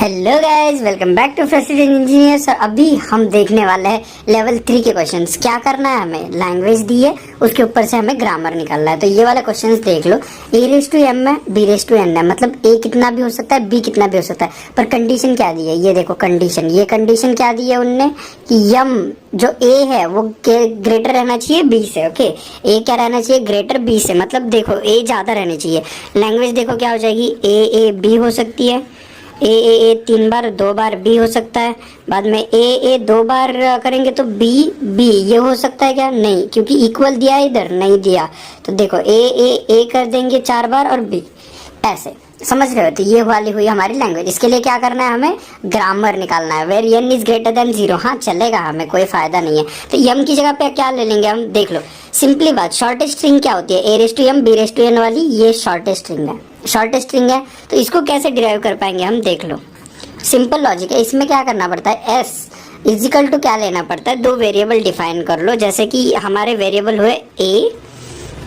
Hello guys, welcome back to fresher engineers. और अभी हम देखने वाले हैं लेवल 3 के क्वेश्चंस। क्या करना है, हमें लैंग्वेज दी है, उसके ऊपर से हमें ग्रामर निकालना है। तो ये वाला क्वेश्चंस देख लो। ए रेस टू एम है, बी रेस टू एन है, मतलब ए कितना भी हो सकता है, बी कितना भी हो सकता है, पर कंडीशन क्या दी है, ये देखो कंडीशन। ये कंडीशन क्या दी है उनने कि यम जो ए है वो ग्रेटर रहना चाहिए बी से। ओके, ए क्या रहना चाहिए, ग्रेटर बी से। मतलब देखो ए ज्यादा रहनी चाहिए। लैंग्वेज देखो क्या हो जाएगी, ए बी हो सकती है, ए 3 बार 2 बार बी हो सकता है। बाद में ए 2 बार करेंगे तो बी बी ये हो सकता है क्या, नहीं, क्योंकि इक्वल दिया है, इधर नहीं दिया। तो देखो ए कर देंगे 4 बार और बी ऐसे, समझ रहे हो। तो ये वाली हुई हमारी लैंग्वेज। इसके लिए क्या करना है, हमें ग्रामर निकालना है। Where N is greater than 0, हाँ चलेगा, हमें कोई फायदा नहीं है। तो यम की जगह पे क्या ले लेंगे हम, देख लो सिंपली बात। शॉर्टेस्ट स्ट्रिंग क्या होती है, A raise to M B raise to N वाली, ये शॉर्टेस्ट स्ट्रिंग है, शॉर्टेस्ट स्ट्रिंग है। तो इसको कैसे डिराइव कर पाएंगे हम, देख लो सिंपल लॉजिक है। इसमें क्या करना पड़ता है, एस इजिकल टू क्या लेना पड़ता है, 2 वेरिएबल डिफाइन कर लो। जैसे कि हमारे वेरिएबल हुए ए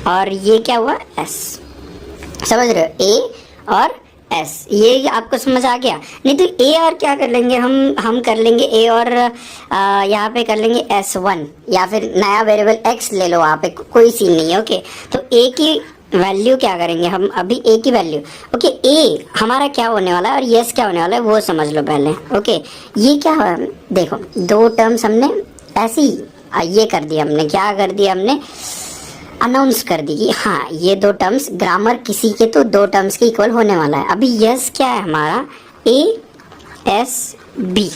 और ये क्या हुआ एस, समझ रहे हो, ए और एस। ये आपको समझ आ गया। नहीं तो ए और क्या कर लेंगे हम कर लेंगे ए और यहाँ पे कर लेंगे S1, या फिर नया वेरिएबल x ले लो, वहाँ पे कोई सीन नहीं है। ओके, तो ए की वैल्यू क्या करेंगे हम, अभी ए की वैल्यू। ओके, ए हमारा क्या होने वाला है और यस क्या होने वाला है वो समझ लो पहले। ओके, ये क्या हुआ, देखो 2 टर्म्स हमने ऐसे ही ये कर दिया, हमने क्या कर दिया, हमने अनाउंस कर दी कि हाँ ये 2 टर्म्स ग्रामर किसी के तो 2 टर्म्स के इक्वल होने वाला है। अभी यस क्या है हमारा, A S B.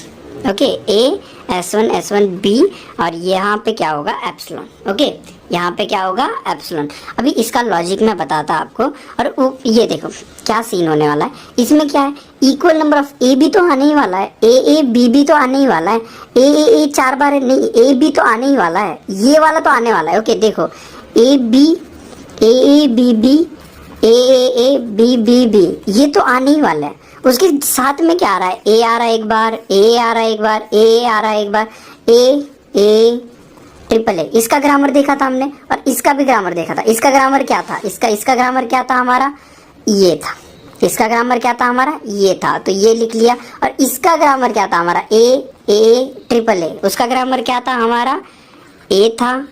Okay, A S1 B, और यहाँ पे क्या होगा एप्सिलॉन। ओके, यहाँ पे क्या होगा एप्सिलॉन। अभी इसका लॉजिक मैं बताता आपको। और ये देखो क्या सीन होने वाला है, इसमें क्या है, इक्वल नंबर ऑफ ए भी तो आने ही वाला है, ए बी भी तो आने ही वाला है, ए 4 बार है, नहीं ए बी तो आने ही वाला है, ये वाला तो आने वाला है। ओके देखो A B B B A B B B, ये तो आने ही वाला है। उसके साथ में क्या आ रहा है, ए आ रहा है एक बार, ए आ रहा है एक बार, ए आ रहा है एक बार, ए ट्रिपल ए। इसका ग्रामर देखा था हमने और इसका भी ग्रामर देखा था। इसका ग्रामर क्या था, इसका ग्रामर क्या था हमारा, ये था। इसका ग्रामर क्या था हमारा, ये था, तो ये लिख लिया। और इसका ग्रामर क्या था हमारा, ए ट्रिपल ए। उसका ग्रामर क्या था हमारा, ए था,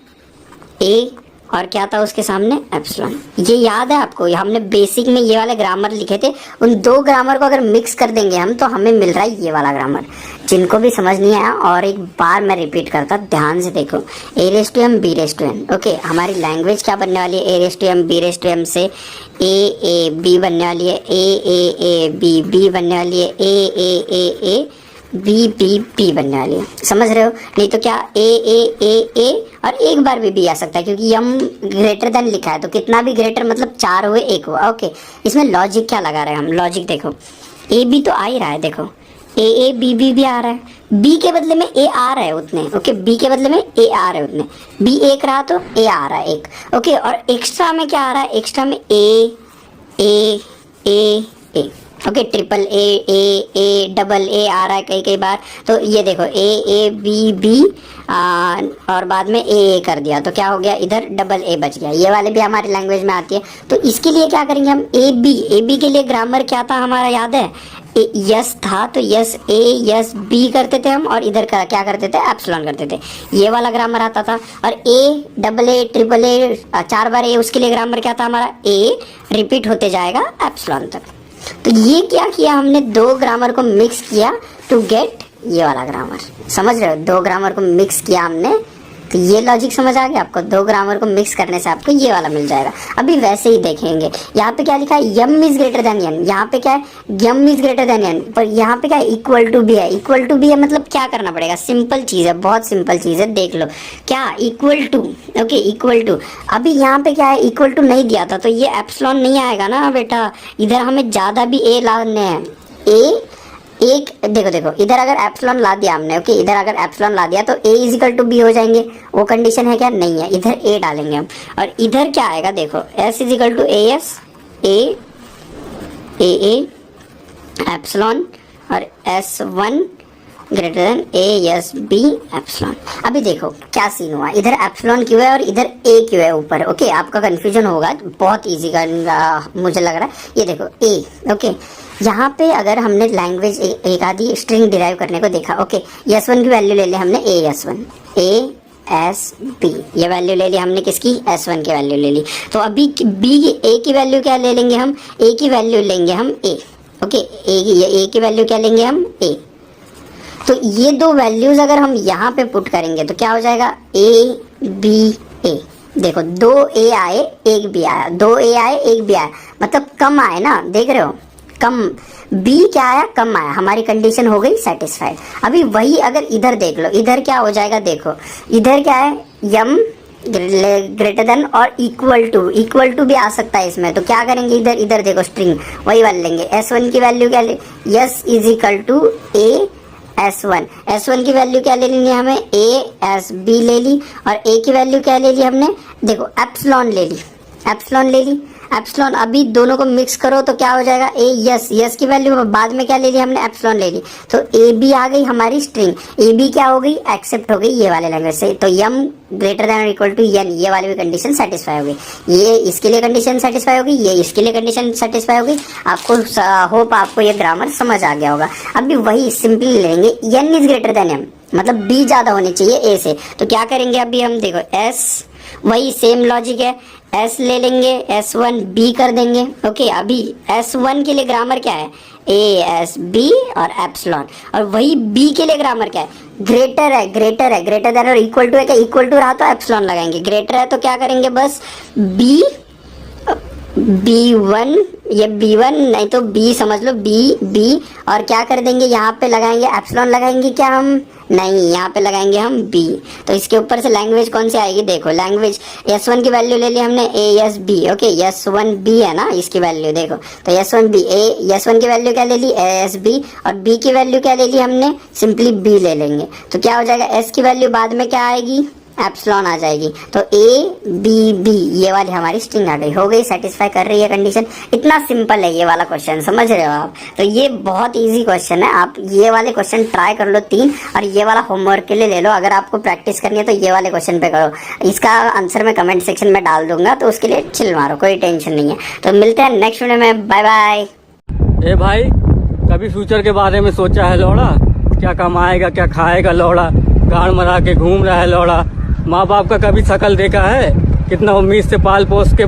ए और क्या था उसके सामने एप्सिलॉन। ये याद है आपको, हमने बेसिक में ये वाले ग्रामर लिखे थे। उन 2 ग्रामर को अगर मिक्स कर देंगे हम तो हमें मिल रहा है ये वाला ग्रामर। जिनको भी समझ नहीं आया और एक बार मैं रिपीट करता, ध्यान से देखो। A raise to M B raise to N. Okay, हमारी लैंग्वेज क्या बनने वाली है, A raise to M B raise to M से ए बी बनने वाली है, ए बी बनने वाली है, ए बी बनने वाली है, समझ रहे हो। नहीं तो क्या ए और एक बार भी आ सकता है, क्योंकि यम ग्रेटर देन लिखा है, तो कितना भी ग्रेटर मतलब 4 हुए 1 हुआ। ओके, इसमें लॉजिक क्या लगा रहे हैं हम, लॉजिक देखो, ए बी तो आ ही रहा है, देखो ए बी भी आ रहा है, बी के बदले में ए आ रहा है उतने। ओके, बी के बदले में ए आ रहा है उतने, बी 1 रहा तो ए आ रहा है 1। ओके, और एक्स्ट्रा में क्या आ रहा है, एक्स्ट्रा में A. Okay, triple A double A आ रहा है कई बार। तो ये देखो ए बी और बाद में ए कर दिया, तो क्या हो गया, इधर डबल ए बच गया। ये वाले भी हमारी लैंग्वेज में आती है। तो इसके लिए क्या करेंगे हम, ए बी के लिए ग्रामर क्या था हमारा, याद है, यस था, तो यस ए यस बी करते थे हम, और इधर का क्या करते थे, एप्सिलॉन करते थे। ये वाला ग्रामर आता था। और ए डबल ए ट्रिपल ए 4 बार ए, उसके लिए ग्रामर क्या था हमारा, ए रिपीट होते जाएगा एप्सिलॉन तक। तो ये क्या किया हमने, 2 ग्रामर को मिक्स किया टू गेट ये वाला ग्रामर, समझ रहे हो। 2 ग्रामर को मिक्स किया हमने, तो ये लॉजिक समझ आ गया आपको। 2 ग्रामर को मिक्स करने से आपको ये वाला मिल जाएगा। अभी वैसे ही देखेंगे, यहाँ पे क्या लिखा है, यम इज ग्रेटर देन एन, यहाँ पे क्या है, यम इज ग्रेटर देन एन, पर यहाँ पे क्या है, इक्वल टू भी है। इक्वल टू भी है मतलब क्या करना पड़ेगा, सिंपल चीज है, बहुत सिंपल चीज है, देख लो क्या, equal to. Okay, equal to. अभी यहाँ पे क्या है, इक्वल टू नहीं दिया था, तो ये एप्सिलॉन नहीं आएगा ना बेटा, इधर हमें ज्यादा भी ए लाने हैं। एक देखो इधर अगर एप्सिलॉन ला दिया हमने, ओके, इधर अगर एप्सिलॉन ला दिया तो ए इजिकल टू बी हो जाएंगे। वो कंडीशन है क्या, नहीं है, इधर ए डालेंगे हम। और इधर क्या आएगा, देखो S is equal to A S A epsilon और S1 greater than A S B epsilon. अभी देखो क्या सीन हुआ, इधर एप्सिलॉन क्यों है और इधर ए क्यों है ऊपर। ओके, आपका कंफ्यूजन होगा, बहुत इजी का मुझे लग रहा है। ये देखो ए, ओके, यहाँ पे अगर हमने लैंग्वेज एक आधी स्ट्रिंग डिराइव करने को देखा, ओके, S1 की वैल्यू ले ली हमने AS1, ASB, ये वैल्यू ले ली हमने किसकी, S1 की वैल्यू ले ली। तो अभी A की वैल्यू क्या ले लेंगे हम, A की वैल्यू लेंगे हम A, ओके, A की वैल्यू क्या लेंगे हम A। तो ये दो वैल्यूज अगर हम यहाँ पे पुट करेंगे तो क्या हो जाएगा, ABA। देखो 2 A आए 1 B आया, 2 A आए 1 B आया, मतलब कम आए ना, देख रहे हो, कम। B क्या आया, कम आया, हमारी कंडीशन हो गई सेटिस्फाइड। अभी वही अगर इधर देख लो, इधर क्या हो जाएगा, देखो इधर क्या है, m ग्रेटर देन और इक्वल टू भी आ सकता है इसमें। तो क्या करेंगे, इधर इधर देखो स्ट्रिंग वही वाले लेंगे। S1 की वैल्यू क्या ले, S is equal to S1 की वैल्यू क्या ले लेनी है हमें, ASB ले ली, और A की वैल्यू क्या ले ली हमने, देखो एप्सिलॉन ले ली, एप्सिलॉन। अभी दोनों को मिक्स करो तो क्या हो जाएगा, यस की वैल्यू बाद में क्या ले ली हमने, एप्सिलॉन ले ली। तो AB आ गई हमारी स्ट्रिंग, AB क्या हो गई, एक्सेप्ट हो गई ये वाले लैंग्वेज से। तो m ग्रेटर देन और इक्वल टू n, ये वाली भी कंडीशन सेटिस्फाई हो गई, ये इसके लिए कंडीशन सेटिस्फाई होगी, ये इसके लिए कंडीशन सेटिस्फाई होगी। आपको होप आपको ये ग्रामर समझ आ गया होगा। अभी वही सिंपली लेंगे, n is greater then m, मतलब b ज्यादा होनी चाहिए a से। तो क्या करेंगे, अभी हम देखो S, वही सेम लॉजिक है, S ले लेंगे, S1 B कर देंगे, ओके। अभी S1 के लिए ग्रामर क्या है, ASB और एप्सिलॉन, और वही B के लिए ग्रामर क्या है, ग्रेटर देन और इक्वल टू है, क्या इक्वल टू रहा तो एप्सिलॉन लगाएंगे, ग्रेटर है तो क्या करेंगे, बस B1, ये B1 नहीं तो B समझ लो, B और क्या कर देंगे, यहाँ पे लगाएंगे एप्सिलॉन, लगाएंगे क्या हम, नहीं, यहाँ पे लगाएंगे हम B। तो इसके ऊपर से लैंग्वेज कौन सी आएगी, देखो लैंग्वेज S1 की वैल्यू ले ली हमने ASB, ओके, S1B है ना इसकी वैल्यू, देखो तो S1B, S1 की वैल्यू क्या ले ली, ASB, और B की वैल्यू क्या ले ली हमने, सिंपली B ले लेंगे। तो क्या हो जाएगा, S की वैल्यू बाद में क्या आएगी, एप्सिलॉन आ जाएगी। तो ABB ये वाली हमारी स्ट्रिंग आ गई, हो गई, सेटिस्फाई कर रही है कंडीशन। इतना सिंपल है ये वाला क्वेश्चन, समझ रहे हो आप। तो ये बहुत इजी क्वेश्चन है, आप ये वाले क्वेश्चन ट्राई कर लो 3, और ये वाला होमवर्क के लिए ले लो। अगर आपको प्रैक्टिस करनी है तो ये वाले क्वेश्चन पे करो, इसका आंसर मैं कमेंट सेक्शन में डाल दूंगा, तो उसके लिए चिल मारो, कोई टेंशन नहीं है। तो मिलते हैं नेक्स्ट वीडियो में, बाय बाय। ए भाई, कभी फ्यूचर के बारे में सोचा है लौड़ा, क्या कमाएगा क्या खाएगा लौड़ा, गाड़ मरा के घूम रहा है लौड़ा, माँ बाप का कभी शकल देखा है, कितना उम्मीद से पाल पोस के